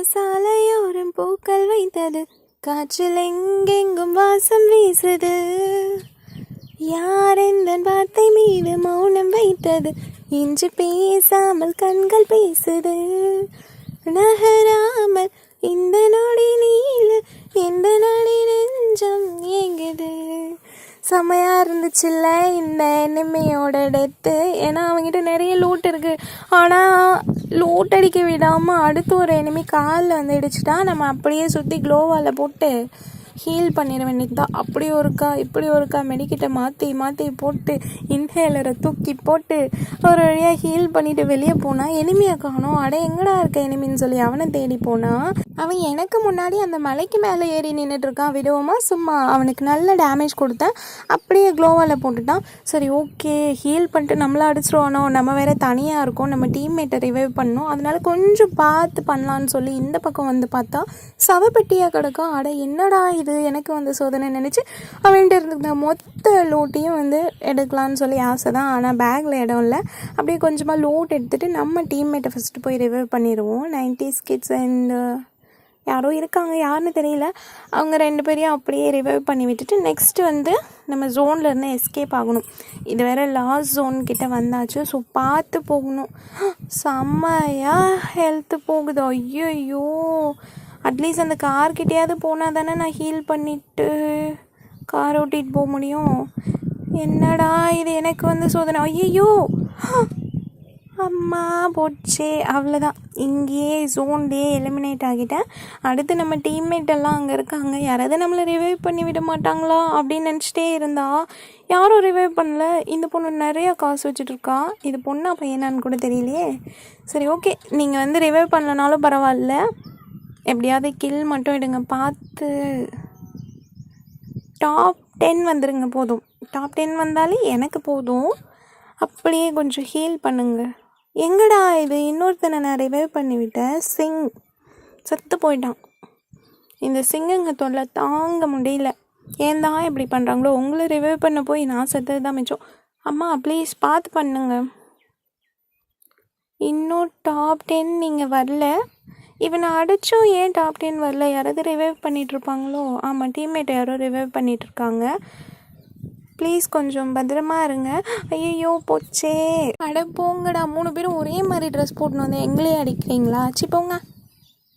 சாலையோரம் பூக்கள் வைத்தது, காற்றில் எங்கெங்கும் வாசம் வீசுது. யார் எந்த வார்த்தை மீது மௌனம் வைத்தது, இன்று பேசாமல் கண்கள் பேசுது. நகராமல் இந்த நொடி நீல எந்த நொடி நெஞ்சம் ஏங்குது. செம்மையாக இருந்துச்சுல்ல இந்த எனிமையோட டெத்து. ஏன்னா அவங்ககிட்ட நிறைய லூட் இருக்குது. ஆனால் லூட் அடிக்க விடாமல் அடுத்து ஒரு எனிமி காலில் வந்து இடிச்சுட்டா நம்ம அப்படியே சுற்றி க்ளோவால் போட்டு ஹீல் பண்ணிட வேண்டியது தான். அப்படி ஒருக்கா இப்படி ஒருக்கா மெடிக்கிட்ட மாற்றி மாற்றி போட்டு இன்ஹேலரை தூக்கி போட்டு ஒரு வழியாக ஹீல் பண்ணிவிட்டு வெளியே போனால் எனிமியை காணோம். அட எங்கடா இருக்க எனிமின்னு சொல்லி அவனை தேடி போனால் அவன் எனக்கு முன்னாடி அந்த மலைக்கு மேலே ஏறி நின்றுட்டுருக்கான். விடுவோமா சும்மா அவனுக்கு நல்ல டேமேஜ் கொடுத்தேன். அப்படியே க்ளோவால் போட்டுட்டான். சரி ஓகே ஹீல் பண்ணிட்டு நம்மளை அடிச்சிருவானோ, நம்ம வேறு தனியாக இருக்கோம், நம்ம டீம்மேட்டை ரிவைவ் பண்ணணும், அதனால கொஞ்சம் பார்த்து பண்ணலான்னு சொல்லி இந்த பக்கம் வந்து பார்த்தா சவப்பெட்டியாக கிடக்கும். அட என்னடா இது எனக்கு வந்து சோதனை நினச்சி அவன்கிட்ட இருந்துக்கிட்ட மொத்த லூட்டையும் வந்து எடுக்கலான்னு சொல்லி ஆசை தான். ஆனால் பேக்கில் இடம் இல்லை. அப்படியே கொஞ்சமாக லூட் எடுத்துகிட்டு நம்ம டீம்மேட்டை ஃபஸ்ட்டு போய் ரிவைவ் பண்ணிடுவோம். 90s கிட்ஸ் அண்ட் யாரோ இருக்காங்க, யாருன்னு தெரியல. அவங்க 2 பேரையும் அப்படியே ரிவைவ் பண்ணி விட்டுட்டு நெக்ஸ்ட்டு வந்து நம்ம ஜோன்லேருந்து எஸ்கேப் ஆகணும். இது வேறு லாஸ்ட் ஜோன் கிட்டே வந்தாச்சு. ஸோ பார்த்து போகணும். செம்மையாக ஹெல்த்து போகுது. ஐயோ அட்லீஸ்ட் அந்த கார்கிட்டையாவது போனால் தானே நான் ஹீல் பண்ணிவிட்டு கார் ஓட்டிகிட்டு போக முடியும். என்னடா இது எனக்கு வந்து சோதனை. ஐயோ அம்மா போச்சே, அவ்வளோதான். இங்கேயே ஜோன்லேயே எலிமினேட் ஆகிட்டேன். அடுத்து நம்ம டீம்மேட் எல்லாம் அங்கே இருக்காங்க. யாராவது நம்மளை ரிவைவ் பண்ணி விட மாட்டாங்களா அப்படின்னு நினச்சிட்டே இருந்தா யாரும் ரிவைவ் பண்ணல. இந்த பொண்ணு நிறையா காசு வச்சுட்ருக்கா. இது பொண்ணா பையனான்னு கூட தெரியலையே. சரி ஓகே, நீங்கள் வந்து ரிவைவ் பண்ணலனாலும் பரவாயில்ல, எப்படியாவது கில் மட்டும் எடுங்க பார்த்து. டாப் 10 வந்துடுங்க போதும். டாப் 10 வந்தாலே எனக்கு போதும். அப்படியே கொஞ்சம் ஹீல் பண்ணுங்க. எங்கடா இது இன்னொருத்தனை நான் ரிவைவ் பண்ணிவிட்டேன். சிங் செத்து போயிட்டான். இந்த சிங்குங்க தொல்லை தாங்க முடியல. ஏன் தான் இப்படி பண்ணுறாங்களோ. உங்களை ரிவைவ் பண்ண போய் நான் செத்தது தான் மிச்சம். அம்மா ப்ளீஸ் பார்த்து பண்ணுங்க. இன்னும் டாப் 10 நீங்கள் வரல. இவனை அடிச்சும் ஏன் டாப் 10 வரல? யாராவது ரிவைவ் பண்ணிகிட்ருப்பாங்களோ. ஆமாம், டீம்மேட் யாரோ ரிவைவ் பண்ணிகிட்ருக்காங்க. ப்ளீஸ் கொஞ்சம் பத்திரமா இருங்க. ஐயோ போச்சே. அட போங்கடா, 3 பேரும் ஒரே மாதிரி ட்ரெஸ் போட்டுன்னு வந்து எங்களே அடிக்கிறீங்களா? சி போங்க.